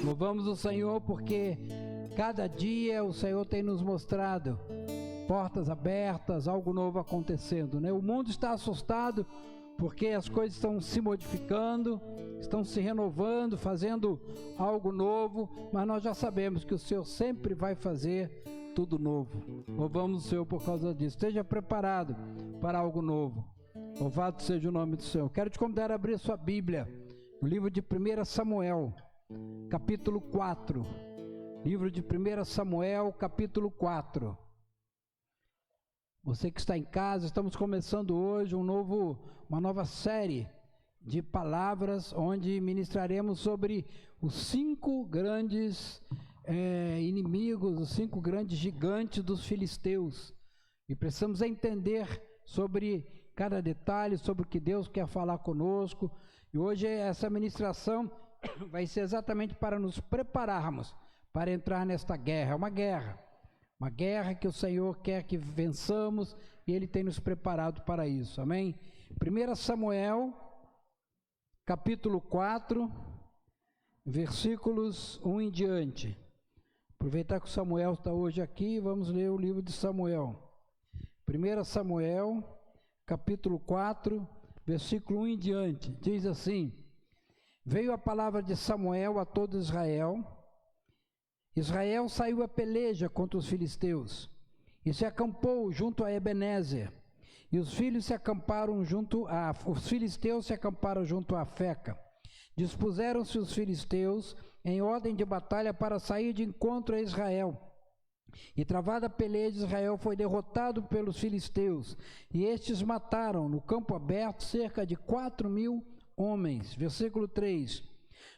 Louvamos o Senhor porque cada dia o Senhor tem nos mostrado portas abertas, algo novo acontecendo, né? O mundo está assustado porque as coisas estão se modificando, estão se renovando, fazendo algo novo, mas nós já sabemos que o Senhor sempre vai fazer tudo novo. Louvamos o Senhor por causa disso. Esteja preparado para algo novo. Louvado seja o nome do Senhor. Quero te convidar a abrir sua Bíblia no livro de 1 Samuel, capítulo 4. Livro de 1 Samuel, capítulo 4. Você que está em casa, estamos começando hoje uma nova série de palavras, onde ministraremos sobre os 5 grandes inimigos, os 5 grandes gigantes dos filisteus. E precisamos entender sobre cada detalhe, sobre o que Deus quer falar conosco. E hoje essa ministração vai ser exatamente para nos prepararmos para entrar nesta guerra. É uma guerra que o Senhor quer que vençamos e Ele tem nos preparado para isso, amém? 1 Samuel, capítulo 4, versículos 1 em diante. Aproveitar que o Samuel está hoje aqui, vamos ler o livro de Samuel. 1 Samuel, capítulo 4, versículo 1 em diante, diz assim: Veio a palavra de Samuel a todo Israel. Israel saiu a peleja contra os filisteus e se acampou junto a Ebenezer, e os filisteus se acamparam junto a Afeca. Dispuseram-se os filisteus em ordem de batalha para sair de encontro a Israel. E travada a peleja, Israel foi derrotado pelos filisteus, e estes mataram no campo aberto cerca de 4.000 homens. Versículo 3.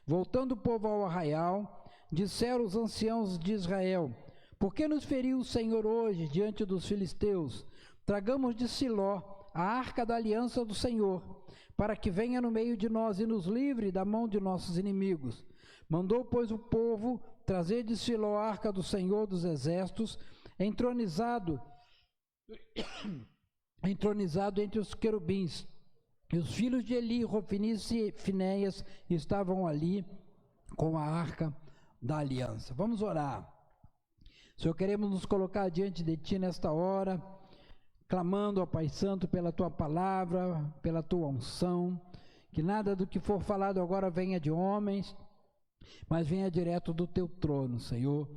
Voltando o povo ao arraial, disseram os anciãos de Israel: Por que nos feriu o Senhor hoje diante dos filisteus? Tragamos de Siló a arca da aliança do Senhor, para que venha no meio de nós e nos livre da mão de nossos inimigos. Mandou, pois, o povo trazer de Siló a arca do Senhor dos exércitos, entronizado entre os querubins. E os filhos de Eli, Rofini e Finéias, estavam ali com a arca da aliança. Vamos orar. Senhor, queremos nos colocar diante de Ti nesta hora, clamando ao Pai Santo pela Tua palavra, pela Tua unção, que nada do que for falado agora venha de homens, mas venha direto do Teu trono, Senhor.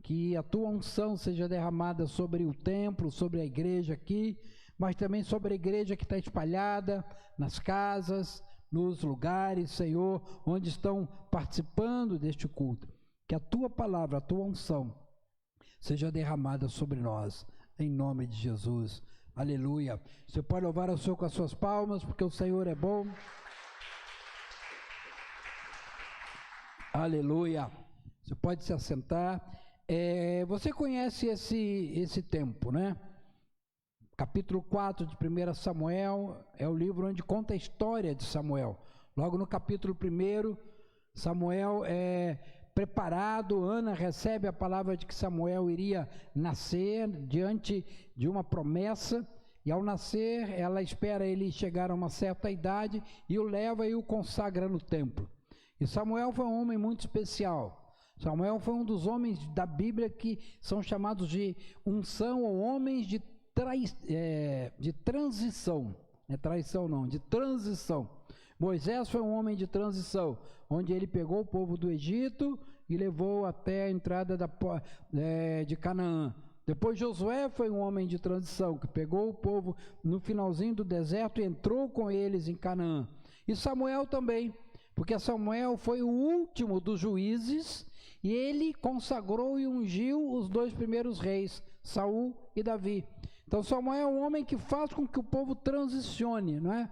Que a Tua unção seja derramada sobre o templo, sobre a igreja aqui, mas também sobre a igreja que está espalhada nas casas, nos lugares, Senhor, onde estão participando deste culto. Que a Tua palavra, a Tua unção, seja derramada sobre nós, em nome de Jesus. Aleluia. Você pode louvar ao Senhor com as suas palmas, porque o Senhor é bom. Aleluia. Você pode se assentar. Você conhece esse tempo, né? Capítulo 4 de 1 Samuel é o livro onde conta a história de Samuel. Logo no capítulo 1, Samuel é preparado, Ana recebe a palavra de que Samuel iria nascer diante de uma promessa, e ao nascer ela espera ele chegar a uma certa idade e o leva e o consagra no templo. E Samuel foi um homem muito especial. Samuel foi um dos homens da Bíblia que são chamados de unção ou homens de transição. Não é traição não, de transição. Moisés foi um homem de transição, onde ele pegou o povo do Egito e levou até a entrada de Canaã. Depois Josué foi um homem de transição, que pegou o povo no finalzinho do deserto e entrou com eles em Canaã. E Samuel também, porque Samuel foi o último dos juízes, e ele consagrou e ungiu os 2 primeiros reis, Saul e Davi. Então Samuel é um homem que faz com que o povo transicione, não é?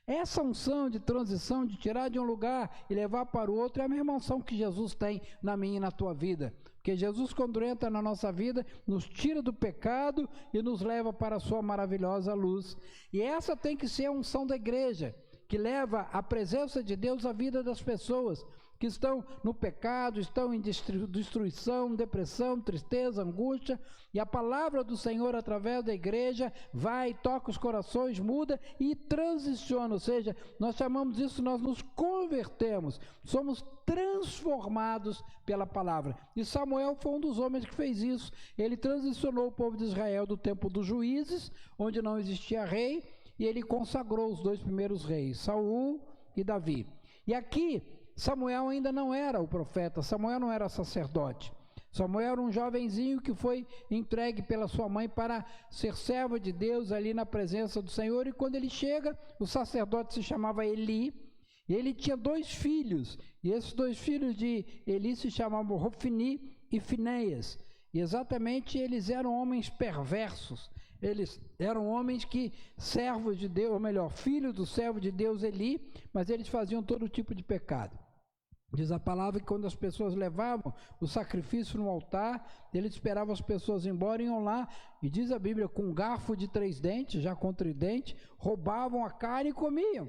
Essa unção de transição, de tirar de um lugar e levar para o outro, é a mesma unção que Jesus tem na minha e na tua vida. Porque Jesus, quando entra na nossa vida, nos tira do pecado e nos leva para a sua maravilhosa luz. E essa tem que ser a unção da igreja, que leva a presença de Deus à vida das pessoas que estão no pecado, estão em destruição, depressão, tristeza, angústia, e a palavra do Senhor através da igreja vai, toca os corações, muda e transiciona, ou seja, nós chamamos isso, nós nos convertemos, somos transformados pela palavra. E Samuel foi um dos homens que fez isso. Ele transicionou o povo de Israel do tempo dos juízes, onde não existia rei, e ele consagrou os 2 primeiros reis, Saul e Davi. E aqui Samuel ainda não era o profeta, Samuel não era sacerdote. Samuel era um jovenzinho que foi entregue pela sua mãe para ser servo de Deus ali na presença do Senhor. E quando ele chega, o sacerdote se chamava Eli, e ele tinha 2 filhos. E esses 2 filhos de Eli se chamavam Hofni e Finéias. E exatamente eles eram homens perversos. Eles eram homens que, servos de Deus, ou melhor, filhos do servo de Deus Eli, mas eles faziam todo tipo de pecado. Diz a palavra que quando as pessoas levavam o sacrifício no altar, eles esperavam as pessoas ir embora, iam lá, e diz a Bíblia, com um garfo de 3 dentes, já com tridente, roubavam a carne e comiam.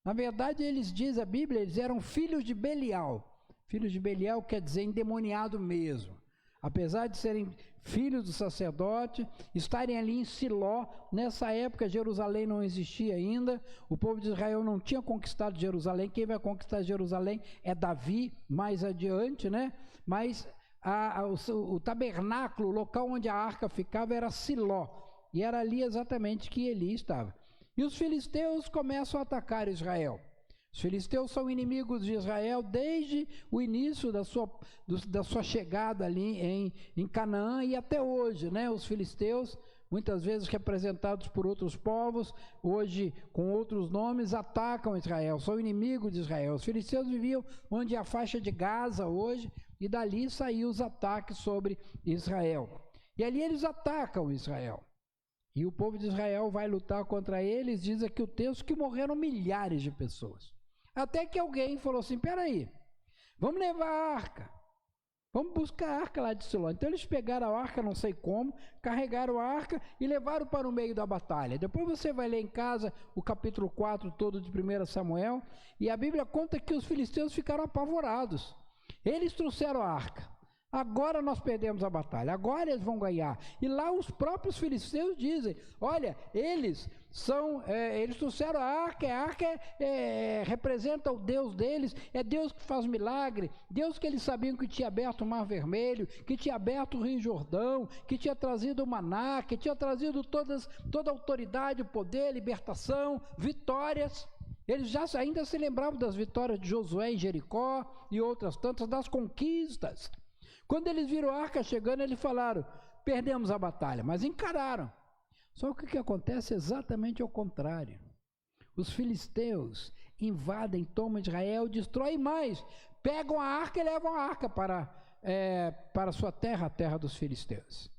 Na verdade, eles, diz a Bíblia, eles eram filhos de Belial. Filhos de Belial quer dizer endemoniado mesmo. Apesar de serem filhos do sacerdote, estarem ali em Siló, nessa época Jerusalém não existia ainda, o povo de Israel não tinha conquistado Jerusalém, quem vai conquistar Jerusalém é Davi, mais adiante, né? Mas o tabernáculo, o local onde a arca ficava era Siló, e era ali exatamente que Eli estava. E os filisteus começam a atacar Israel. Os filisteus são inimigos de Israel desde o início da sua chegada ali em Canaã e até hoje, né? Os filisteus, muitas vezes representados por outros povos, hoje com outros nomes, atacam Israel, são inimigos de Israel. Os filisteus viviam onde é a faixa de Gaza hoje, e dali saíam os ataques sobre Israel. E ali eles atacam Israel. E o povo de Israel vai lutar contra eles, diz aqui o texto que morreram milhares de pessoas. Até que alguém falou assim, peraí, vamos levar a arca, vamos buscar a arca lá de Siló. Então eles pegaram a arca, não sei como, carregaram a arca e levaram para o meio da batalha. Depois você vai ler em casa o capítulo 4 todo de 1 Samuel, e a Bíblia conta que os filisteus ficaram apavorados. Eles trouxeram a arca. Agora nós perdemos a batalha, agora eles vão ganhar. E lá os próprios filisteus dizem, olha, eles trouxeram a arca representa o Deus deles, é Deus que faz milagre, Deus que eles sabiam que tinha aberto o Mar Vermelho, que tinha aberto o Rio Jordão, que tinha trazido o maná, que tinha trazido toda a autoridade, o poder, libertação, vitórias. Eles já ainda se lembravam das vitórias de Josué em Jericó e outras tantas, das conquistas. Quando eles viram a arca chegando, eles falaram, perdemos a batalha, mas encararam. Só que o que acontece é exatamente ao contrário. Os filisteus invadem, tomam Israel, destroem mais, pegam a arca e levam a arca para a sua terra, a terra dos filisteus.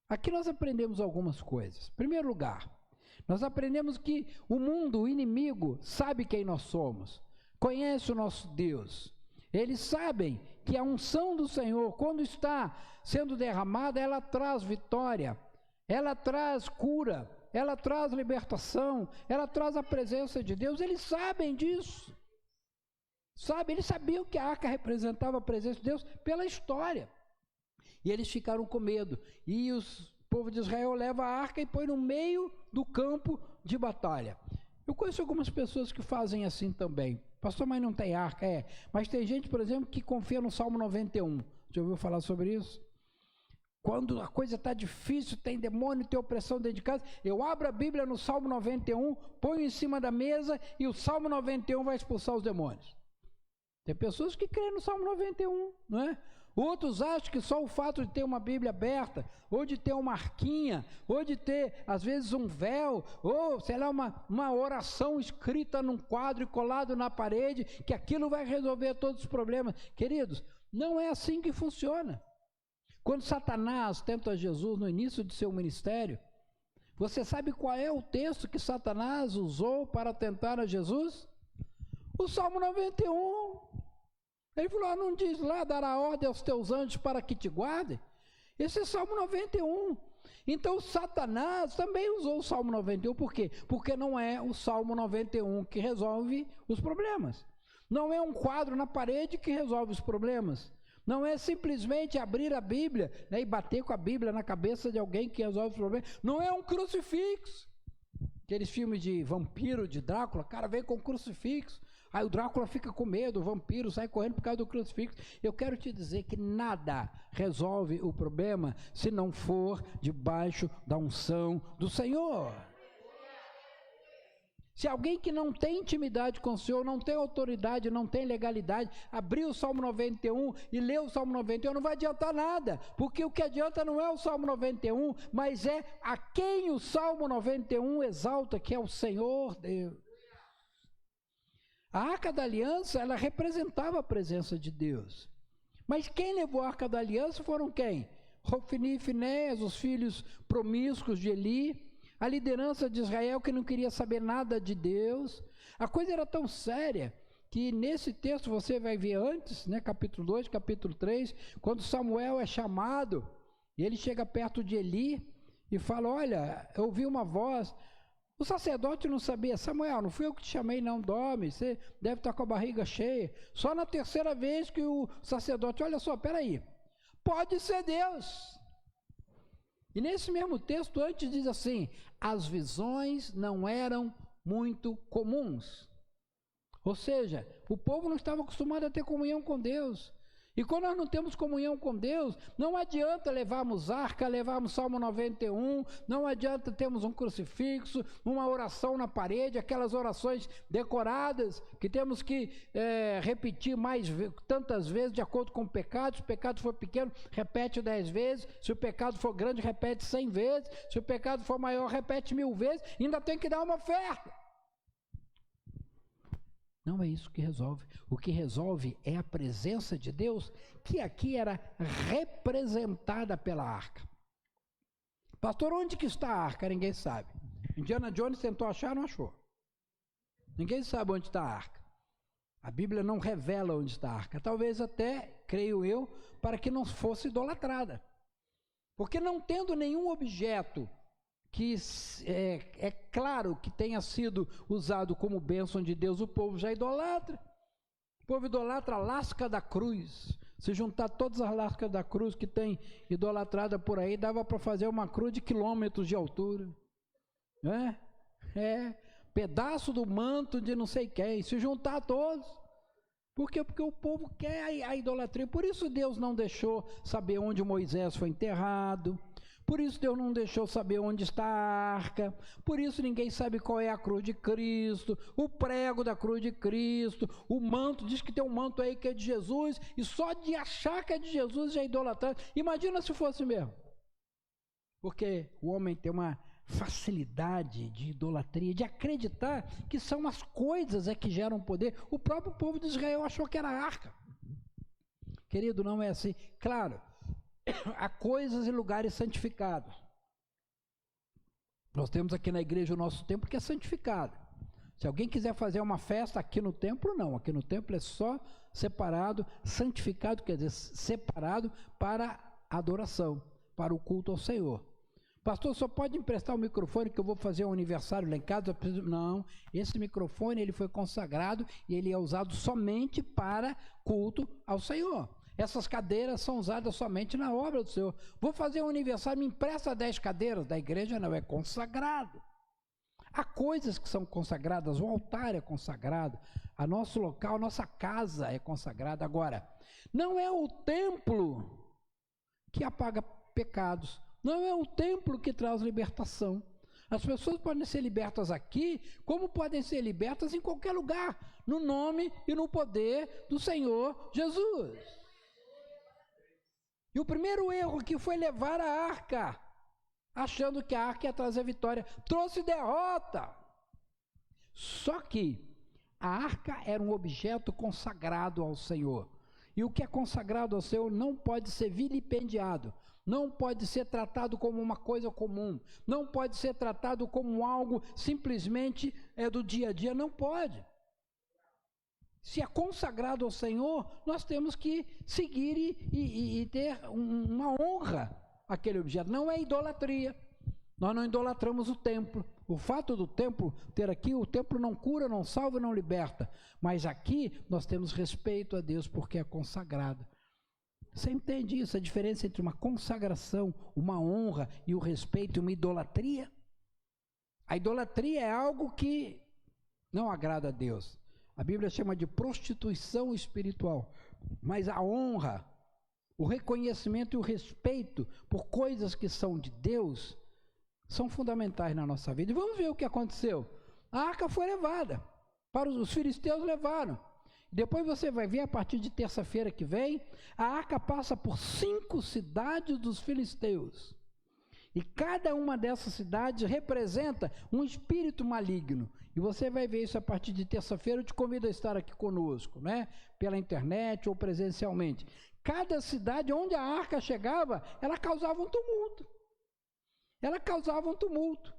Aqui nós aprendemos algumas coisas. Em primeiro lugar, nós aprendemos que o mundo, o inimigo, sabe quem nós somos, conhece o nosso Deus. Eles sabem que a unção do Senhor, quando está sendo derramada, ela traz vitória, ela traz cura, ela traz libertação, ela traz a presença de Deus. Eles sabem disso. Eles sabiam que a arca representava a presença de Deus pela história. E eles ficaram com medo. E o povo de Israel leva a arca e põe no meio do campo de batalha. Eu conheço algumas pessoas que fazem assim também. Pastor, mas não tem arca? Mas tem gente, por exemplo, que confia no Salmo 91. Já ouviu falar sobre isso? Quando a coisa está difícil, tem demônio, tem opressão dentro de casa, eu abro a Bíblia no Salmo 91, ponho em cima da mesa e o Salmo 91 vai expulsar os demônios. Tem pessoas que creem no Salmo 91, não é? Outros acham que só o fato de ter uma Bíblia aberta, ou de ter uma arquinha, ou de ter, às vezes, um véu, ou, sei lá, uma oração escrita num quadro e colado na parede, que aquilo vai resolver todos os problemas. Queridos, não é assim que funciona. Quando Satanás tenta Jesus no início de seu ministério, você sabe qual é o texto que Satanás usou para tentar a Jesus? O Salmo 91. Ele falou, não diz lá, dará ordem aos teus anjos para que te guardem? Esse é Salmo 91. Então Satanás também usou o Salmo 91, por quê? Porque não é o Salmo 91 que resolve os problemas. Não é um quadro na parede que resolve os problemas. Não é simplesmente abrir a Bíblia, né, e bater com a Bíblia na cabeça de alguém que resolve os problemas. Não é um crucifixo. Aqueles filmes de vampiro, de Drácula, cara vem com um crucifixo. Aí o Drácula fica com medo, o vampiro sai correndo por causa do crucifixo. Eu quero te dizer que nada resolve o problema se não for debaixo da unção do Senhor. Se alguém que não tem intimidade com o Senhor, não tem autoridade, não tem legalidade, abrir o Salmo 91 e ler o Salmo 91, não vai adiantar nada, porque o que adianta não é o Salmo 91, mas é a quem o Salmo 91 exalta, que é o Senhor Deus. A Arca da Aliança, ela representava a presença de Deus. Mas quem levou a Arca da Aliança foram quem? Hofni e Finéias, os filhos promíscuos de Eli, a liderança de Israel que não queria saber nada de Deus. A coisa era tão séria que nesse texto você vai ver antes, né, capítulo 2, capítulo 3, quando Samuel é chamado, e ele chega perto de Eli e fala, olha, eu ouvi uma voz. O sacerdote não sabia, Samuel, não fui eu que te chamei, não, dorme, você deve estar com a barriga cheia. Só na terceira vez que o sacerdote, olha só, peraí, pode ser Deus. E nesse mesmo texto antes diz assim, as visões não eram muito comuns. Ou seja, o povo não estava acostumado a ter comunhão com Deus. E quando nós não temos comunhão com Deus, não adianta levarmos arca, levarmos Salmo 91, não adianta termos um crucifixo, uma oração na parede, aquelas orações decoradas, que temos que repetir tantas vezes de acordo com o pecado. Se o pecado for pequeno, repete 10 vezes, se o pecado for grande, repete 100 vezes, se o pecado for maior, repete 1000 vezes, ainda tem que dar uma oferta. Não é isso que resolve. O que resolve é a presença de Deus, que aqui era representada pela arca. Pastor, onde que está a arca? Ninguém sabe. Indiana Jones tentou achar, não achou. Ninguém sabe onde está a arca. A Bíblia não revela onde está a arca. Talvez até, creio eu, para que não fosse idolatrada. Porque não tendo nenhum objeto que é claro que tenha sido usado como bênção de Deus, o povo já idolatra. O povo idolatra a lasca da cruz. Se juntar todas as lascas da cruz que tem idolatrada por aí, dava para fazer uma cruz de quilômetros de altura. Pedaço do manto de não sei quem. Se juntar todos. Por quê? Porque o povo quer a idolatria. Por isso Deus não deixou saber onde Moisés foi enterrado. Por isso Deus não deixou saber onde está a arca, por isso ninguém sabe qual é a cruz de Cristo, o prego da cruz de Cristo, o manto, diz que tem um manto aí que é de Jesus, e só de achar que é de Jesus já é idolatrado. Imagina se fosse mesmo. Porque o homem tem uma facilidade de idolatria, de acreditar que são as coisas que geram poder. O próprio povo de Israel achou que era a arca. Querido, não é assim. Claro, há coisas e lugares santificados. Nós temos aqui na igreja o nosso templo que é santificado. Se alguém quiser fazer uma festa aqui no templo, não. Aqui no templo é só separado, santificado, quer dizer, separado para adoração, para o culto ao Senhor. Pastor, só pode emprestar o microfone que eu vou fazer um aniversário lá em casa? Não, esse microfone ele foi consagrado e ele é usado somente para culto ao Senhor. Essas cadeiras são usadas somente na obra do Senhor. Vou fazer um aniversário, me empresta 10 cadeiras. Da igreja não, é consagrado. Há coisas que são consagradas, o altar é consagrado, a nosso local, a nossa casa é consagrada. Agora, não é o templo que apaga pecados, não é o templo que traz libertação. As pessoas podem ser libertas aqui, como podem ser libertas em qualquer lugar, no nome e no poder do Senhor Jesus. E o primeiro erro que foi levar a arca, achando que a arca ia trazer vitória, trouxe derrota. Só que a arca era um objeto consagrado ao Senhor. E o que é consagrado ao Senhor não pode ser vilipendiado, não pode ser tratado como uma coisa comum, não pode ser tratado como algo simplesmente do dia a dia, não pode. Se é consagrado ao Senhor, nós temos que seguir e ter uma honra aquele objeto. Não é idolatria. Nós não idolatramos o templo. O fato do templo ter aqui, o templo não cura, não salva, não liberta. Mas aqui nós temos respeito a Deus porque é consagrado. Você entende isso? A diferença entre uma consagração, uma honra e o respeito e uma idolatria? A idolatria é algo que não agrada a Deus. A Bíblia chama de prostituição espiritual. Mas a honra, o reconhecimento e o respeito por coisas que são de Deus são fundamentais na nossa vida. E vamos ver o que aconteceu. A arca foi levada, para os filisteus levaram. Depois você vai ver, a partir de terça-feira que vem, a arca passa por 5 cidades dos filisteus. E cada uma dessas cidades representa um espírito maligno. E você vai ver isso a partir de terça-feira. Eu te convido a estar aqui conosco, né? Pela internet ou presencialmente. Cada cidade onde a arca chegava, ela causava um tumulto. Ela causava um tumulto.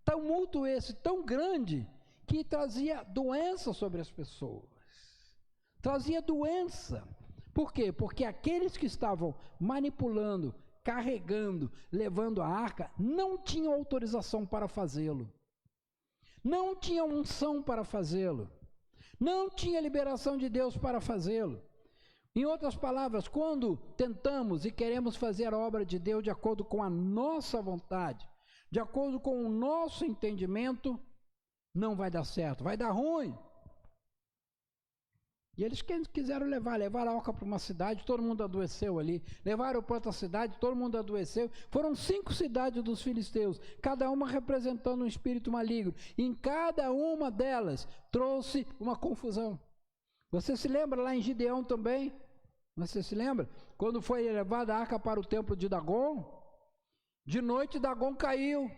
Tumulto esse tão grande que trazia doença sobre as pessoas. Trazia doença. Por quê? Porque aqueles que estavam manipulando, carregando, levando a arca, não tinham autorização para fazê-lo. Não tinham unção para fazê-lo. Não tinha liberação de Deus para fazê-lo. Em outras palavras, quando tentamos e queremos fazer a obra de Deus de acordo com a nossa vontade, de acordo com o nosso entendimento, não vai dar certo, vai dar ruim. E eles quiseram levar a arca para uma cidade, todo mundo adoeceu ali. Levaram para outra cidade, todo mundo adoeceu. Foram 5 cidades dos filisteus, cada uma representando um espírito maligno. E em cada uma delas trouxe uma confusão. Você se lembra lá em Gideão também? Você se lembra? Quando foi levada a arca para o templo de Dagon, de noite Dagon caiu.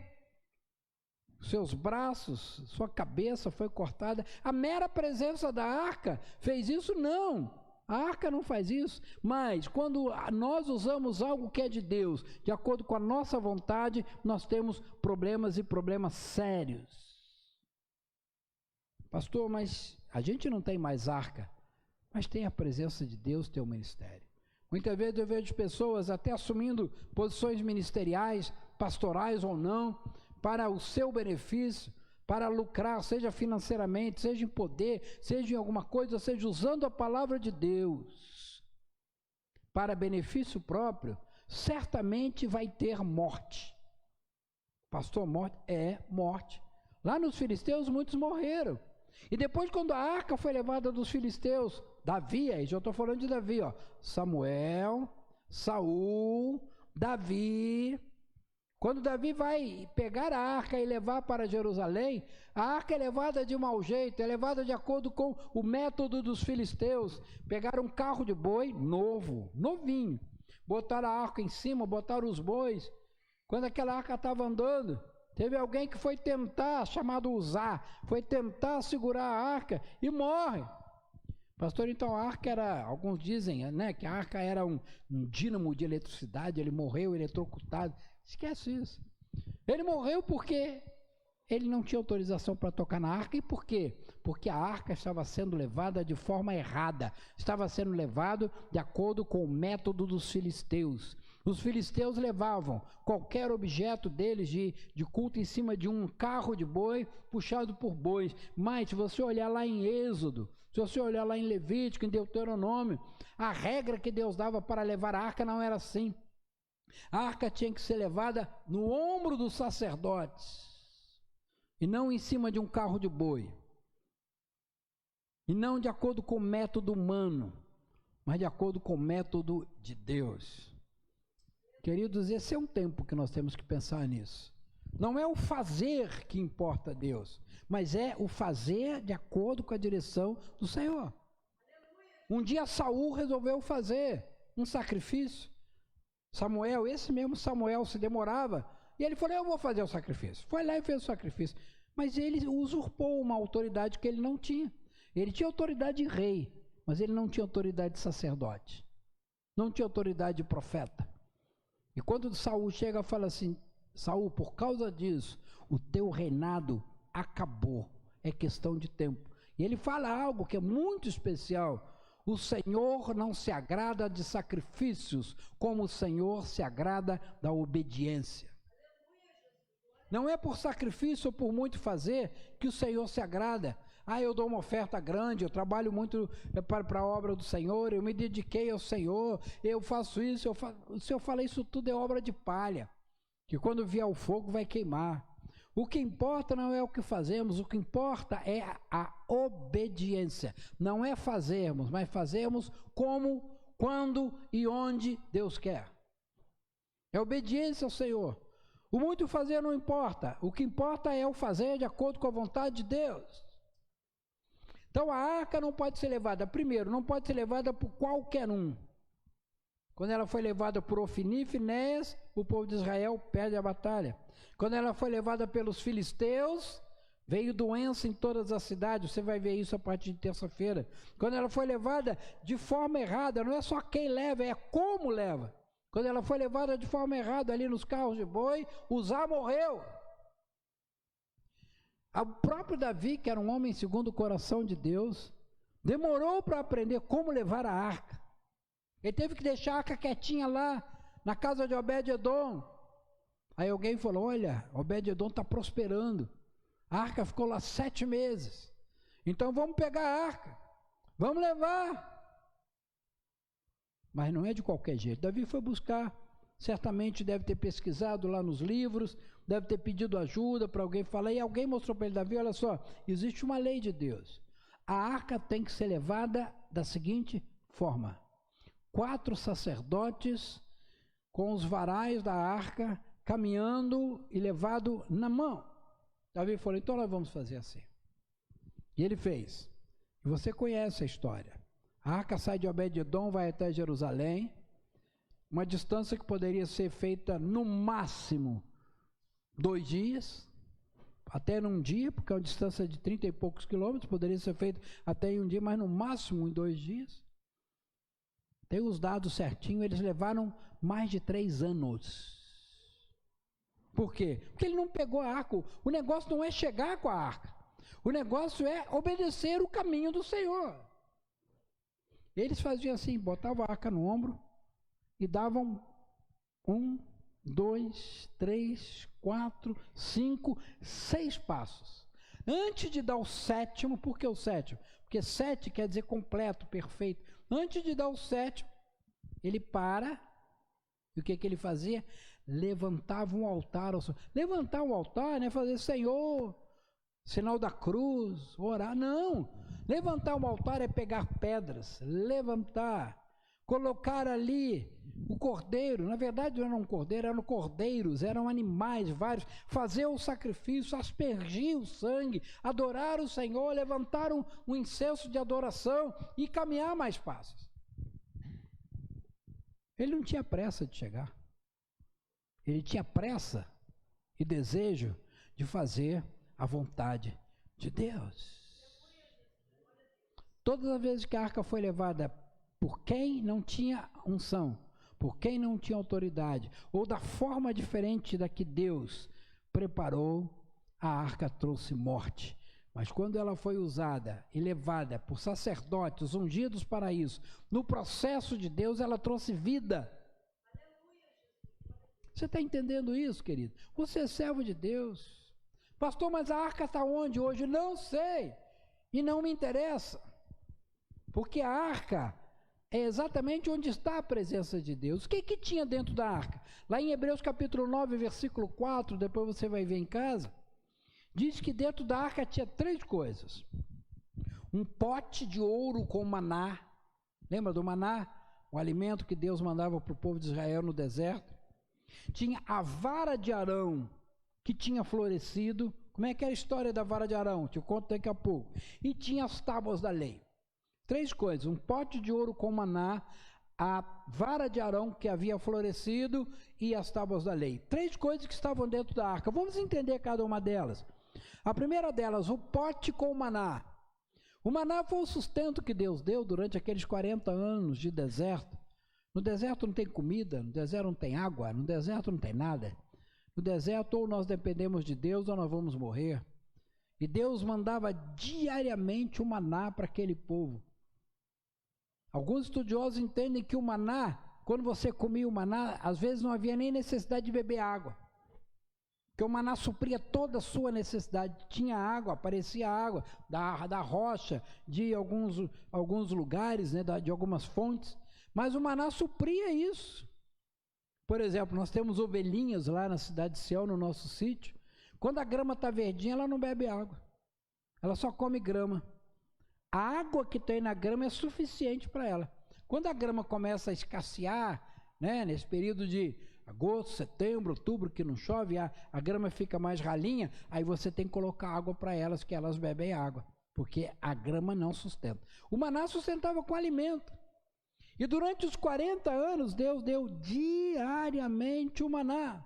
Seus braços, sua cabeça foi cortada. A mera presença da arca fez isso? Não. A arca não faz isso. Mas quando nós usamos algo que é de Deus, de acordo com a nossa vontade, nós temos problemas e problemas sérios. Pastor, mas a gente não tem mais arca. Mas tem a presença de Deus, tem o ministério. Muitas vezes eu vejo pessoas até assumindo posições ministeriais, pastorais ou não, para o seu benefício, para lucrar, seja financeiramente, seja em poder, seja em alguma coisa, seja usando a palavra de Deus para benefício próprio, certamente vai ter morte. Pastor, morte? É morte. Lá nos filisteus muitos morreram. E depois, quando a arca foi levada dos filisteus, Davi, aí já estou falando de Davi, ó, Samuel, Saul, Davi. Quando Davi vai pegar a arca e levar para Jerusalém, a arca é levada de mau jeito, é levada de acordo com o método dos filisteus. Pegaram um carro de boi novo, novinho, botaram a arca em cima, botaram os bois. Quando aquela arca estava andando, teve alguém que foi tentar, chamado Uzá, foi tentar segurar a arca e morre. Pastor, então a arca era, alguns dizem, né, que a arca era um dínamo de eletricidade, ele morreu eletrocutado. Esquece isso. Ele morreu porque ele não tinha autorização para tocar na arca. E por quê? Porque a arca estava sendo levada de forma errada. Estava sendo levado de acordo com o método dos filisteus. Os filisteus levavam qualquer objeto deles de culto em cima de um carro de boi puxado por bois. Mas se você olhar lá em Êxodo, se você olhar lá em Levítico, em Deuteronômio, a regra que Deus dava para levar a arca não era assim. A arca tinha que ser levada no ombro dos sacerdotes e não em cima de um carro de boi, e não de acordo com o método humano, mas de acordo com o método de Deus. Queridos, esse é um tempo que nós temos que pensar nisso. Não é o fazer que importa a Deus, mas é o fazer de acordo com a direção do Senhor. Um dia Saul resolveu fazer um sacrifício. Samuel, esse mesmo Samuel, se demorava, e ele falou, eu vou fazer o sacrifício. Foi lá e fez o sacrifício. Mas ele usurpou uma autoridade que ele não tinha. Ele tinha autoridade de rei, mas ele não tinha autoridade de sacerdote. Não tinha autoridade de profeta. E quando Saul chega e fala assim, Saul, por causa disso, o teu reinado acabou. É questão de tempo. E ele fala algo que é muito especial. o Senhor não se agrada de sacrifícios, como o Senhor se agrada da obediência. Não é por sacrifício ou por muito fazer que o Senhor se agrada. Eu dou uma oferta grande, eu trabalho muito para a obra do Senhor, eu me dediquei ao Senhor, eu faço isso, o Senhor fala, isso tudo é obra de palha, que quando vier o fogo vai queimar. O que importa não é o que fazemos, o que importa é a obediência. Não é fazermos, mas fazermos como, quando e onde Deus quer. É obediência ao Senhor. O muito fazer não importa, o que importa é o fazer de acordo com a vontade de Deus. Então a arca não pode ser levada, primeiro, não pode ser levada por qualquer um. Quando ela foi levada por Ofni e Finéias, o povo de Israel perde a batalha. Quando ela foi levada pelos filisteus, veio doença em todas as cidades, você vai ver isso a partir de terça-feira. Quando ela foi levada de forma errada, não é só quem leva, é como leva. Quando ela foi levada de forma errada ali nos carros de boi, Uzá morreu. O próprio Davi, que era um homem segundo o coração de Deus, demorou para aprender como levar a arca. Ele teve que deixar a arca quietinha lá, na casa de Obed-edom. Aí alguém falou, olha, Obed-edom está prosperando. A arca ficou lá 7 meses. Então vamos pegar a arca, vamos levar. Mas não é de qualquer jeito. Davi foi buscar, certamente deve ter pesquisado lá nos livros, deve ter pedido ajuda para alguém falar, e alguém mostrou para ele, Davi, olha só, existe uma lei de Deus. A arca tem que ser levada da seguinte forma: 4 sacerdotes com os varais da arca caminhando e levado na mão. Davi falou, então nós vamos fazer assim. E ele fez. E você conhece a história. A arca sai de Obed-edom, vai até Jerusalém, uma distância que poderia ser feita no máximo 2 dias, até num dia, porque é uma distância de 30 e poucos quilômetros, poderia ser feita até em um dia, mas no máximo em 2 dias. Tem os dados certinho, eles levaram mais de 3 anos. Por quê? Porque ele não pegou a arca. O negócio não é chegar com a arca, o negócio é obedecer o caminho do Senhor. Eles faziam assim, botavam a arca no ombro e davam 1, 2, 3, 4, 5, 6 passos. Antes de dar o 7º, por que o 7º? Porque 7 quer dizer completo, perfeito. Antes de dar o 7º, ele para, e o que ele fazia? Levantava um altar ao Senhor. Levantar um altar não é fazer, Senhor, sinal da cruz, orar, não. Levantar um altar é pegar pedras, levantar, colocar ali o cordeiro, na verdade não era um cordeiro, eram cordeiros, eram animais vários, fazer o sacrifício, aspergir o sangue, adorar o Senhor, levantar um incenso de adoração e caminhar mais passos. Ele não tinha pressa de chegar, ele tinha pressa e desejo de fazer a vontade de Deus. Todas as vezes que a arca foi levada por quem não tinha unção, por quem não tinha autoridade, ou da forma diferente da que Deus preparou, a arca trouxe morte. Mas quando ela foi usada e levada por sacerdotes ungidos para isso, no processo de Deus, ela trouxe vida. Você está entendendo isso, querido? Você é servo de Deus. Pastor, mas a arca está onde hoje? Não sei, e não me interessa, porque a arca é exatamente onde está a presença de Deus. O que tinha dentro da arca? Lá em Hebreus capítulo 9, versículo 4, depois você vai ver em casa, diz que dentro da arca tinha 3 coisas. Um pote de ouro com maná. Lembra do maná? O alimento que Deus mandava para o povo de Israel no deserto. Tinha a vara de Arão, que tinha florescido. Como é que é a história da vara de Arão? Te conto daqui a pouco. E tinha as tábuas da lei. 3 coisas, um pote de ouro com maná, a vara de Arão que havia florescido e as tábuas da lei. 3 coisas que estavam dentro da arca. Vamos entender cada uma delas. A primeira delas, o pote com maná. O maná foi o sustento que Deus deu durante aqueles 40 anos de deserto. No deserto não tem comida, no deserto não tem água, no deserto não tem nada. No deserto ou nós dependemos de Deus ou nós vamos morrer. E Deus mandava diariamente o maná para aquele povo. Alguns estudiosos entendem que o maná, quando você comia o maná, às vezes não havia nem necessidade de beber água. Porque o maná supria toda a sua necessidade. Tinha água, aparecia água da rocha, de alguns lugares, né, de algumas fontes. Mas o maná supria isso. Por exemplo, nós temos ovelhinhas lá na cidade de Sião, no nosso sítio. Quando a grama está verdinha, ela não bebe água. Ela só come grama. A água que tem na grama é suficiente para ela. Quando a grama começa a escassear, né, nesse período de agosto, setembro, outubro, que não chove, a grama fica mais ralinha, aí você tem que colocar água para elas, que elas bebem água, porque a grama não sustenta. O maná sustentava com alimento. E durante os 40 anos, Deus deu diariamente o maná.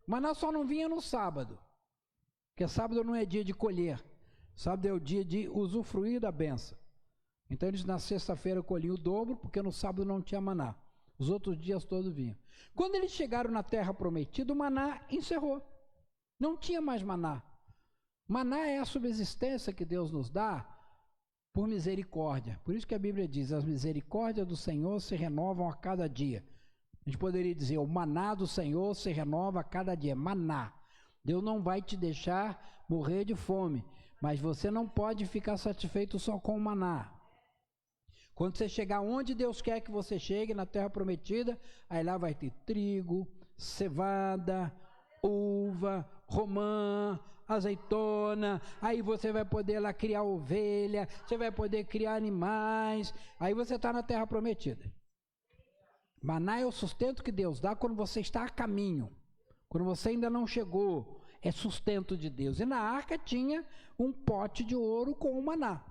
O maná só não vinha no sábado, porque sábado não é dia de colher. Sábado é o dia de usufruir da bênção. Então eles na sexta-feira colhiam o dobro, porque no sábado não tinha maná. Os outros dias todos vinham. Quando eles chegaram na terra prometida, o maná encerrou. Não tinha mais maná. Maná é a subsistência que Deus nos dá por misericórdia. Por isso que a Bíblia diz, as misericórdias do Senhor se renovam a cada dia. A gente poderia dizer, o maná do Senhor se renova a cada dia. Maná. Deus não vai te deixar morrer de fome, mas você não pode ficar satisfeito só com o maná. Quando você chegar onde Deus quer que você chegue, na terra prometida, aí lá vai ter trigo, cevada, uva, romã, azeitona, aí você vai poder lá criar ovelha, você vai poder criar animais, aí você está na terra prometida. Maná é o sustento que Deus dá quando você está a caminho, quando você ainda não chegou, é sustento de Deus. E na arca tinha um pote de ouro com o maná.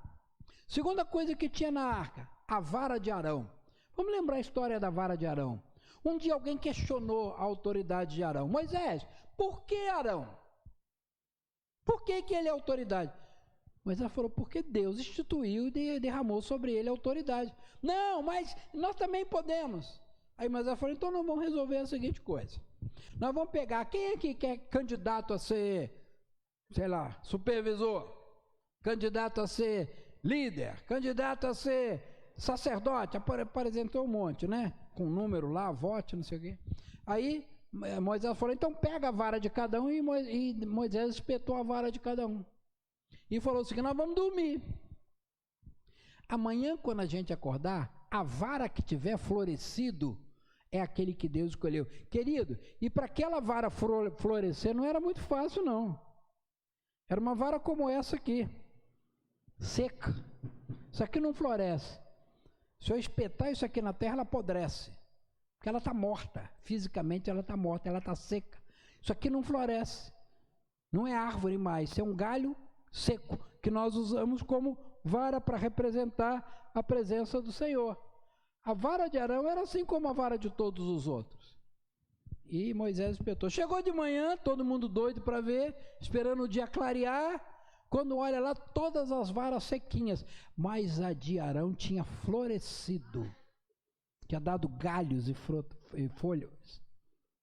Segunda coisa que tinha na arca, a vara de Arão. Vamos lembrar a história da vara de Arão. Um dia alguém questionou a autoridade de Arão. Moisés, por que Arão? Por que ele é autoridade? Moisés falou, porque Deus instituiu e derramou sobre ele a autoridade. Não, mas nós também podemos. Aí Moisés falou, então nós vamos resolver a seguinte coisa. Nós vamos pegar, quem aqui que é candidato a ser, sei lá, supervisor? Candidato a ser líder? Candidato a ser sacerdote? Apresentou um monte, né? Com número lá, vote, não sei o quê. Aí Moisés falou, então pega a vara de cada um, e Moisés espetou a vara de cada um. E falou assim, nós vamos dormir. Amanhã, quando a gente acordar, a vara que tiver florescido é aquele que Deus escolheu. Querido, e para aquela vara florescer não era muito fácil, não. Era uma vara como essa aqui, seca. Isso aqui não floresce. Se eu espetar isso aqui na terra, ela apodrece. Porque ela está morta. Fisicamente ela está morta, ela está seca. Isso aqui não floresce. Não é árvore mais, isso é um galho seco, que nós usamos como vara para representar a presença do Senhor. A vara de Arão era assim como a vara de todos os outros. E Moisés espetou. Chegou de manhã, todo mundo doido para ver, esperando o dia clarear. Quando olha lá, todas as varas sequinhas. Mas a de Arão tinha florescido. Tinha dado galhos e folhas.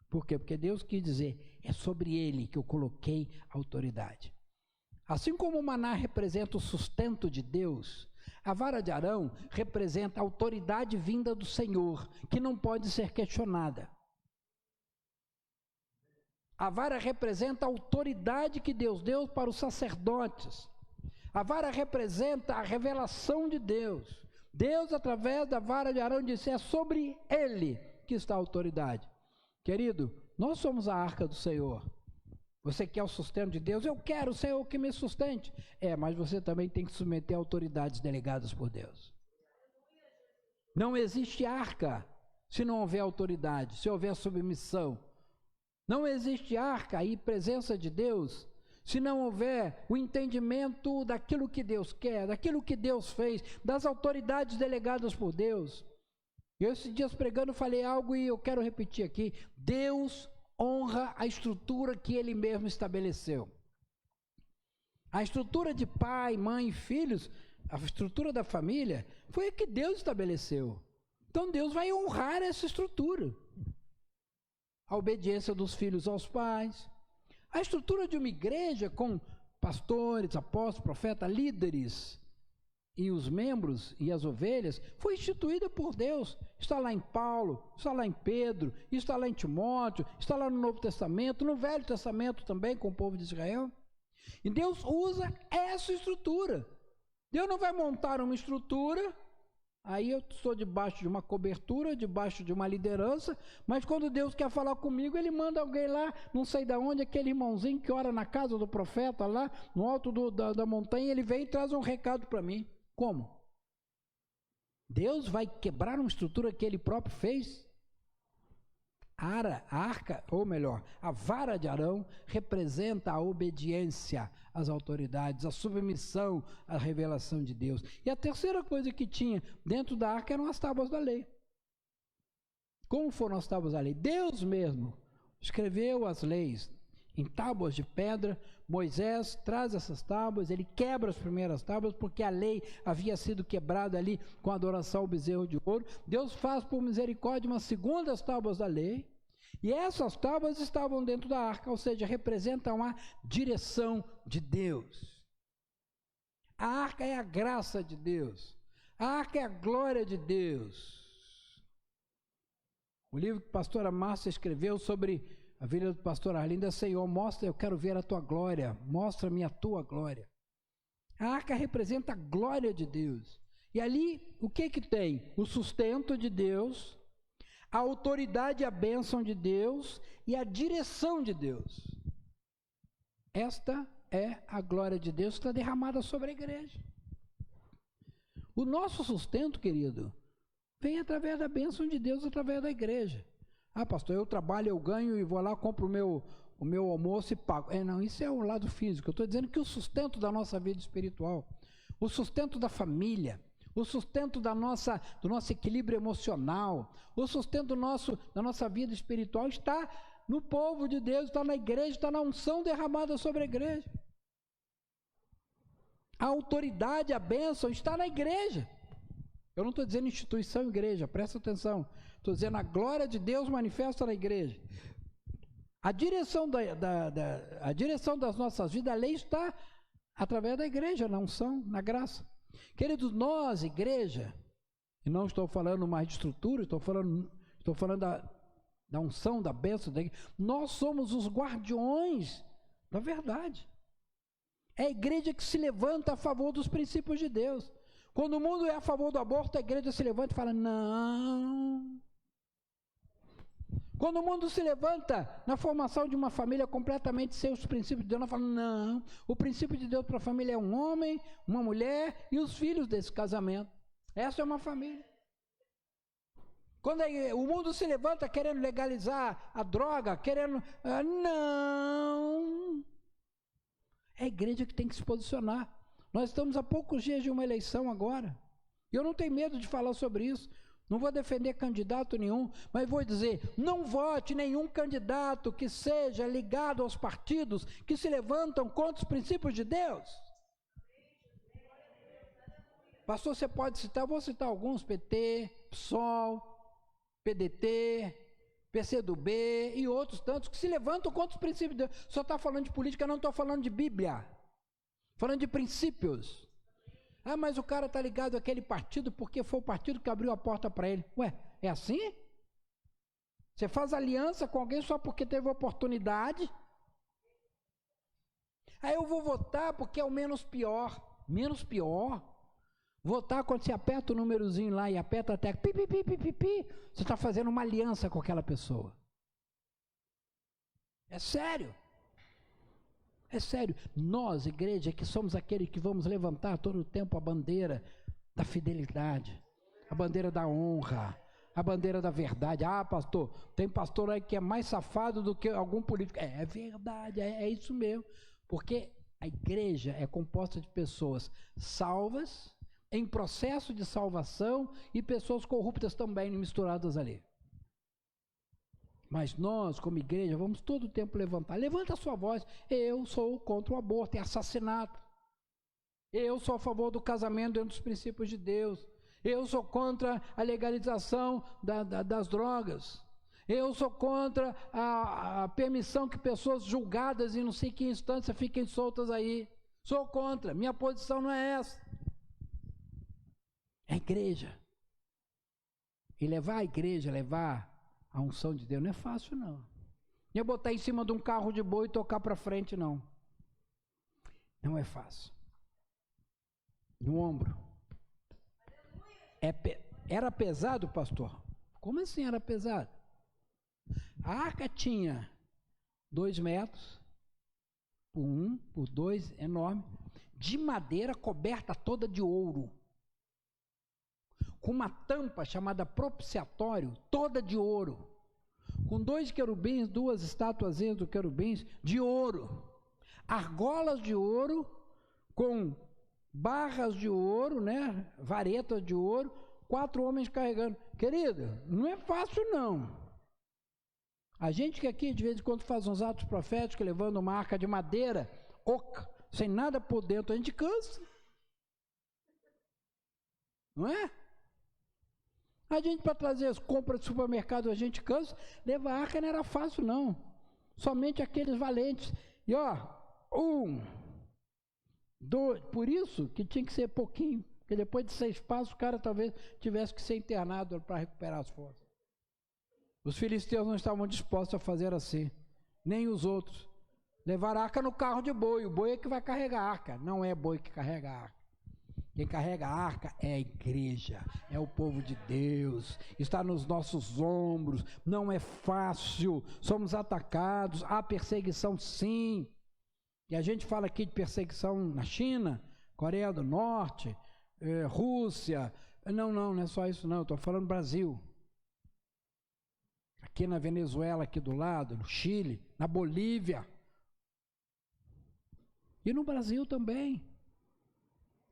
Por quê? Porque Deus quis dizer, é sobre ele que eu coloquei a autoridade. Assim como o maná representa o sustento de Deus, a vara de Arão representa a autoridade vinda do Senhor, que não pode ser questionada. A vara representa a autoridade que Deus deu para os sacerdotes. A vara representa a revelação de Deus. Deus, através da vara de Arão, disse, é sobre ele que está a autoridade. Querido, nós somos a arca do Senhor. Você quer o sustento de Deus? Eu quero o Senhor que me sustente. Mas você também tem que submeter a autoridades delegadas por Deus. Não existe arca se não houver autoridade, se houver submissão. Não existe arca e presença de Deus se não houver o entendimento daquilo que Deus quer, daquilo que Deus fez, das autoridades delegadas por Deus. Eu esses dias pregando falei algo e eu quero repetir aqui. Deus honra a estrutura que ele mesmo estabeleceu. A estrutura de pai, mãe e filhos, a estrutura da família, foi a que Deus estabeleceu. Então Deus vai honrar essa estrutura. A obediência dos filhos aos pais. A estrutura de uma igreja com pastores, apóstolos, profetas, líderes. e os membros e as ovelhas foi instituída por Deus. Está lá em Paulo, está lá em Pedro, está lá em Timóteo, está lá no Novo Testamento, no Velho Testamento também com o povo de Israel. E Deus usa essa estrutura. Deus não vai montar uma estrutura, aí eu estou debaixo de uma cobertura, debaixo de uma liderança, mas quando Deus quer falar comigo, Ele manda alguém lá, não sei de onde, aquele irmãozinho que ora na casa do profeta lá, no alto da montanha, ele vem e traz um recado para mim. Como? Deus vai quebrar uma estrutura que Ele próprio fez? A arca, ou melhor, a vara de Arão representa a obediência às autoridades, a submissão à revelação de Deus. E a terceira coisa que tinha dentro da arca eram as tábuas da lei. Como foram as tábuas da lei? Deus mesmo escreveu as leis em tábuas de pedra. Moisés traz essas tábuas, ele quebra as primeiras tábuas, porque a lei havia sido quebrada ali com a adoração ao bezerro de ouro. Deus faz por misericórdia umas segundas tábuas da lei, e essas tábuas estavam dentro da arca, ou seja, representam a direção de Deus. A arca é a graça de Deus, a arca é a glória de Deus. O livro que a pastora Márcia escreveu sobre a vida do pastor Arlinda, Senhor, mostra, eu quero ver a tua glória, mostra-me a tua glória. A arca representa a glória de Deus. E ali, o que tem? O sustento de Deus, a autoridade e a bênção de Deus e a direção de Deus. Esta é a glória de Deus que está derramada sobre a igreja. O nosso sustento, querido, vem através da bênção de Deus, através da igreja. Ah, pastor, eu trabalho, eu ganho e vou lá, compro o meu almoço e pago. Não, isso é o lado físico. Eu estou dizendo que o sustento da nossa vida espiritual, o sustento da família, o sustento do nosso equilíbrio emocional, o sustento da nossa vida espiritual está no povo de Deus, está na igreja, está na unção derramada sobre a igreja. A autoridade, a bênção está na igreja. Eu não estou dizendo instituição igreja, presta atenção. Estou dizendo a glória de Deus manifesta na igreja. A direção, a direção das nossas vidas, a lei está através da igreja, na unção, na graça. Queridos, nós, igreja, e não estou falando mais de estrutura, estou falando da unção, da bênção da igreja. Nós somos os guardiões da verdade. É a igreja que se levanta a favor dos princípios de Deus. Quando o mundo é a favor do aborto, a igreja se levanta e fala, não. Quando o mundo se levanta na formação de uma família completamente sem os princípios de Deus, ela fala, não, o princípio de Deus para a família é um homem, uma mulher e os filhos desse casamento. Essa é uma família. Quando o mundo se levanta querendo legalizar a droga, querendo, não. É a igreja que tem que se posicionar. Nós estamos a poucos dias de uma eleição agora. E eu não tenho medo de falar sobre isso. Não vou defender candidato nenhum, mas vou dizer, não vote nenhum candidato que seja ligado aos partidos que se levantam contra os princípios de Deus. Pastor, você pode citar, vou citar alguns, PT, PSOL, PDT, PCdoB e outros tantos que se levantam contra os princípios de Deus. Só está falando de política, não estou falando de Bíblia. Falando de princípios. Ah, mas o cara está ligado àquele partido porque foi o partido que abriu a porta para ele. Ué, é assim? Você faz aliança com alguém só porque teve oportunidade? Aí eu vou votar porque é o menos pior. Menos pior? Votar quando você aperta o númerozinho lá e aperta até pi, pi, pi, pi, pi, pi, você está fazendo uma aliança com aquela pessoa. É sério. É sério, nós, igreja, que somos aqueles que vamos levantar todo o tempo a bandeira da fidelidade, a bandeira da honra, a bandeira da verdade. Ah, pastor, tem pastor aí que é mais safado do que algum político. É verdade, é isso mesmo, porque a igreja é composta de pessoas salvas, em processo de salvação, e pessoas corruptas também misturadas ali. Mas nós, como igreja, vamos todo o tempo levantar. Levanta a sua voz. Eu sou contra o aborto e assassinato. Eu sou a favor do casamento dentro dos princípios de Deus. Eu sou contra a legalização das drogas. Eu sou contra a permissão que pessoas julgadas em não sei que instância fiquem soltas aí. Sou contra. Minha posição não é essa. igreja. E levar a igreja, levar a unção de Deus, não é fácil, não. Não é botar em cima de um carro de boi e tocar para frente, não. Não é fácil. No ombro. Era pesado, pastor? Como assim era pesado? A arca tinha 2 metros, por 1, por 2, enorme, de madeira coberta toda de ouro, com uma tampa chamada propiciatório, toda de ouro, com 2 querubins, 2 estatuazinhas do querubins de ouro, argolas de ouro, com barras de ouro, né, varetas de ouro, 4 homens carregando. Querido, não é fácil não. A gente que aqui de vez em quando faz uns atos proféticos, levando uma arca de madeira, oca, sem nada por dentro, a gente cansa. Não é? A gente, para trazer as compras de supermercado, a gente cansa. Levar a arca não era fácil, não. Somente aqueles valentes. E ó, 1, 2, por isso que tinha que ser pouquinho. Porque depois de 6 passos, o cara talvez tivesse que ser internado para recuperar as forças. Os filisteus não estavam dispostos a fazer assim. Nem os outros. Levar a arca no carro de boi. O boi é que vai carregar a arca. Não é boi que carrega a arca. Quem carrega a arca é a igreja, é o povo de Deus, está nos nossos ombros, não é fácil, somos atacados, há perseguição sim, e a gente fala aqui de perseguição na China, Coreia do Norte, Rússia, não é só isso não, eu estou falando Brasil, aqui na Venezuela, aqui do lado, no Chile, na Bolívia, e no Brasil também.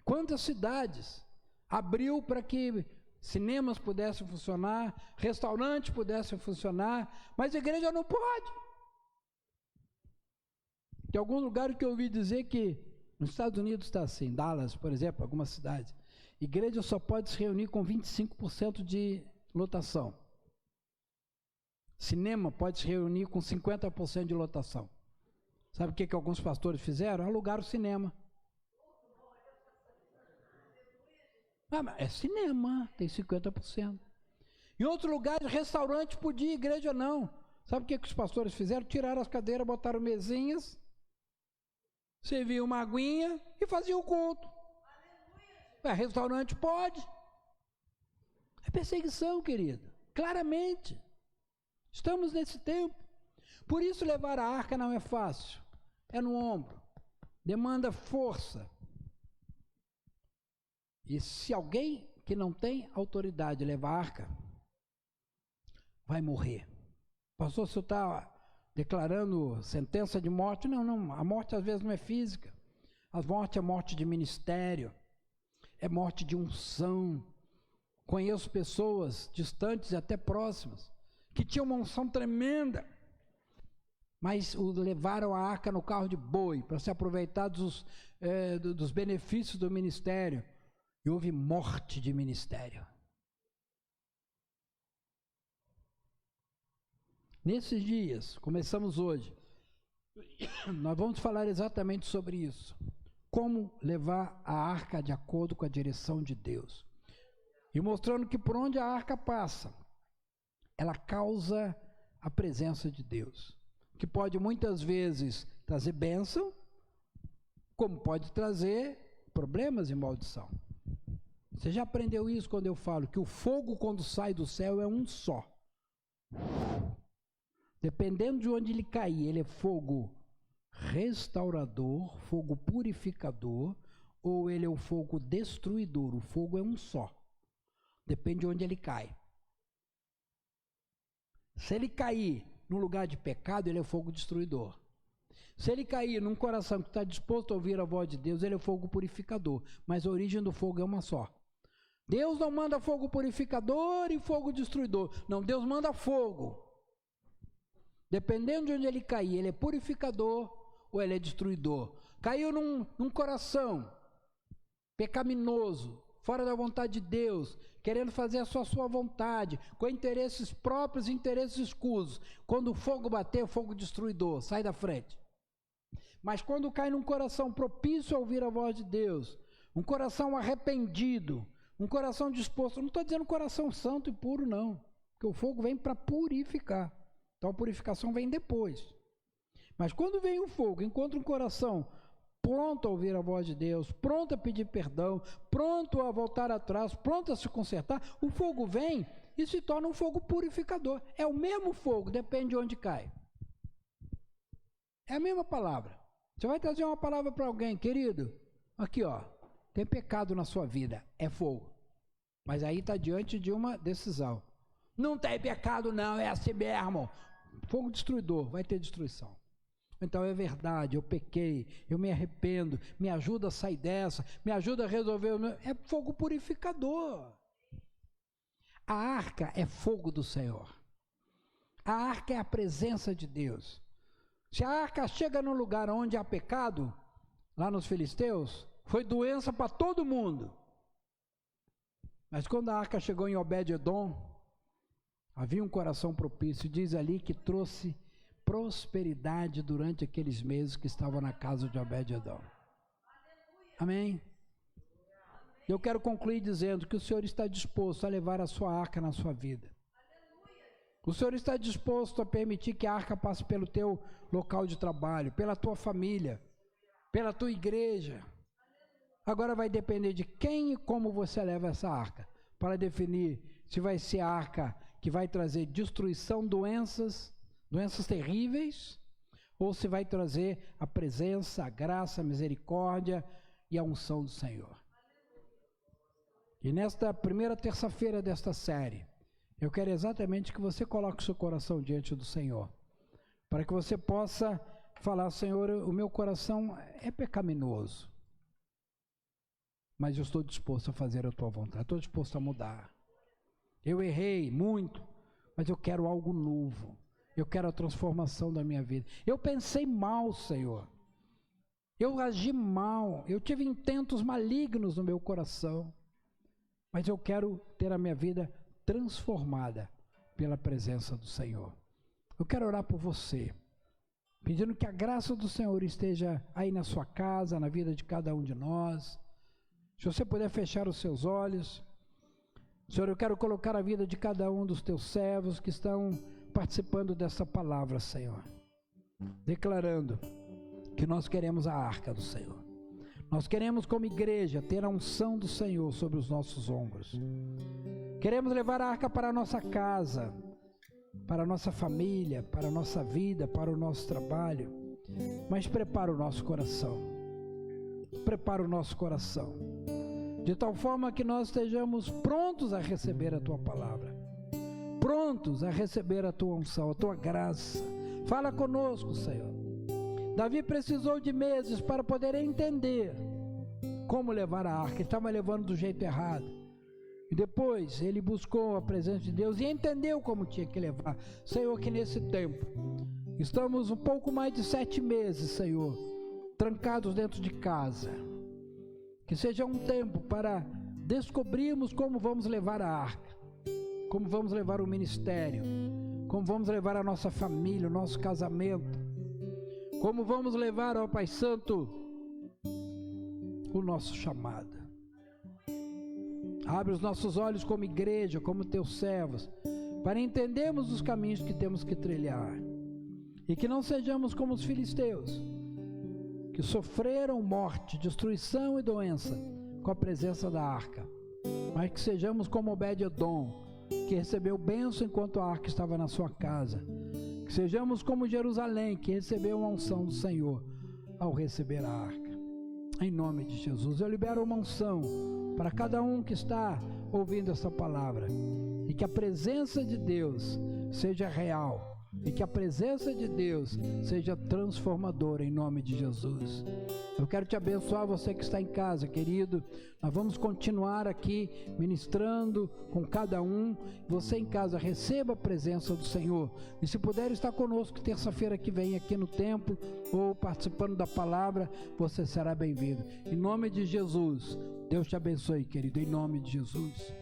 Quantas cidades abriu para que cinemas pudessem funcionar, restaurantes pudessem funcionar, mas a igreja não pode. Tem alguns lugares que eu ouvi dizer que nos Estados Unidos está assim, Dallas, por exemplo, algumas cidades, igreja só pode se reunir com 25% de lotação. Cinema pode se reunir com 50% de lotação. Sabe o que alguns pastores fizeram? Alugaram o cinema. Ah, mas é cinema, tem 50%. Em outro lugar, restaurante podia, igreja não. Sabe o que os pastores fizeram? Tiraram as cadeiras, botaram mesinhas, serviam uma aguinha e faziam o culto. Restaurante pode. É perseguição, querido. Claramente. Estamos nesse tempo. Por isso levar a arca não é fácil. É no ombro. Demanda força. E se alguém que não tem autoridade levar a arca, vai morrer. Pastor, se eu está declarando sentença de morte? Não, a morte às vezes não é física. A morte é morte de ministério, é morte de unção. Conheço pessoas distantes e até próximas, que tinham uma unção tremenda, mas levaram a arca no carro de boi, para se aproveitar dos benefícios do ministério. E houve morte de ministério. Nesses dias, começamos hoje, nós vamos falar exatamente sobre isso. Como levar a arca de acordo com a direção de Deus. E mostrando que por onde a arca passa, ela causa a presença de Deus. Que pode muitas vezes trazer bênção, como pode trazer problemas e maldição. Você já aprendeu isso quando eu falo que o fogo, quando sai do céu, é um só. Dependendo de onde ele cair, ele é fogo restaurador, fogo purificador, ou ele é o fogo destruidor. O fogo é um só. Depende de onde ele cai. Se ele cair num lugar de pecado, ele é fogo destruidor. Se ele cair num coração que está disposto a ouvir a voz de Deus, ele é fogo purificador. Mas a origem do fogo é uma só. Deus não manda fogo purificador e fogo destruidor. Não, Deus manda fogo. Dependendo de onde ele cair, ele é purificador ou ele é destruidor. Caiu num coração pecaminoso, fora da vontade de Deus, querendo fazer a sua vontade, com interesses próprios e interesses escusos. Quando o fogo bater, o fogo destruidor, sai da frente. Mas quando cai num coração propício a ouvir a voz de Deus, um coração arrependido, Um coração disposto, não estou dizendo coração santo e puro não, porque o fogo vem para purificar, então a purificação vem depois. Mas quando vem o fogo, encontra um coração pronto a ouvir a voz de Deus, pronto a pedir perdão, pronto a voltar atrás, pronto a se consertar, o fogo vem e se torna um fogo purificador. É o mesmo fogo, depende de onde cai. É a mesma palavra. Você vai trazer uma palavra para alguém, querido, aqui ó, tem pecado na sua vida, é fogo. Mas aí está diante de uma decisão. Não tem pecado não, é assim mesmo. Fogo destruidor, vai ter destruição. Então é verdade, eu pequei, eu me arrependo, me ajuda a sair dessa, me ajuda a resolver o meu... É fogo purificador. A arca é fogo do Senhor. A arca é a presença de Deus. Se a arca chega num lugar onde há pecado, lá nos filisteus, foi doença para todo mundo. Mas quando a arca chegou em Obed-edom, havia um coração propício, diz ali que trouxe prosperidade durante aqueles meses que estavam na casa de Obed-edom. Amém? Eu quero concluir dizendo que o Senhor está disposto a levar a sua arca na sua vida. O Senhor está disposto a permitir que a arca passe pelo teu local de trabalho, pela tua família, pela tua igreja. Agora vai depender de quem e como você leva essa arca, para definir se vai ser a arca que vai trazer destruição, doenças terríveis, ou se vai trazer a presença, a graça, a misericórdia e a unção do Senhor. E nesta primeira terça-feira desta série, eu quero exatamente que você coloque o seu coração diante do Senhor, para que você possa falar: Senhor, o meu coração é pecaminoso, mas eu estou disposto a fazer a tua vontade, estou disposto a mudar. Eu errei muito, mas eu quero algo novo. Eu quero a transformação da minha vida. Eu pensei mal, Senhor. Eu agi mal. Eu tive intentos malignos no meu coração. Mas eu quero ter a minha vida transformada pela presença do Senhor. Eu quero orar por você, pedindo que a graça do Senhor esteja aí na sua casa, na vida de cada um de nós. Se você puder fechar os seus olhos. Senhor, eu quero colocar a vida de cada um dos teus servos que estão participando dessa palavra, Senhor, declarando que nós queremos a arca do Senhor. Nós queremos, como igreja, ter a unção do Senhor sobre os nossos ombros. Queremos levar a arca para a nossa casa, para a nossa família, para a nossa vida, para o nosso trabalho. Mas prepara o nosso coração. Prepara o nosso coração, de tal forma que nós estejamos prontos a receber a tua palavra, prontos a receber a tua unção, a tua graça. Fala conosco, Senhor. Davi precisou de meses para poder entender como levar a arca. Ele estava levando do jeito errado. E depois ele buscou a presença de Deus e entendeu como tinha que levar. Senhor, que nesse tempo, estamos um pouco mais de 7 meses, Senhor, trancados dentro de casa. Que seja um tempo para descobrirmos como vamos levar a arca, como vamos levar o ministério, como vamos levar a nossa família, o nosso casamento, como vamos levar, ó Pai Santo, o nosso chamado. Abre os nossos olhos como igreja, como teus servos, para entendermos os caminhos que temos que trilhar, e que não sejamos como os filisteus, que sofreram morte, destruição e doença com a presença da arca, mas que sejamos como Obed-edom, que recebeu bênção enquanto a arca estava na sua casa. Que sejamos como Jerusalém, que recebeu a unção do Senhor ao receber a arca. Em nome de Jesus, eu libero uma unção para cada um que está ouvindo essa palavra, e que a presença de Deus seja real, e que a presença de Deus seja transformadora em nome de Jesus. Eu quero te abençoar, você que está em casa, querido. Nós vamos continuar aqui ministrando com cada um. Você em casa, receba a presença do Senhor. E se puder estar conosco terça-feira que vem aqui no templo, ou participando da palavra, você será bem-vindo. Em nome de Jesus, Deus te abençoe, querido, em nome de Jesus.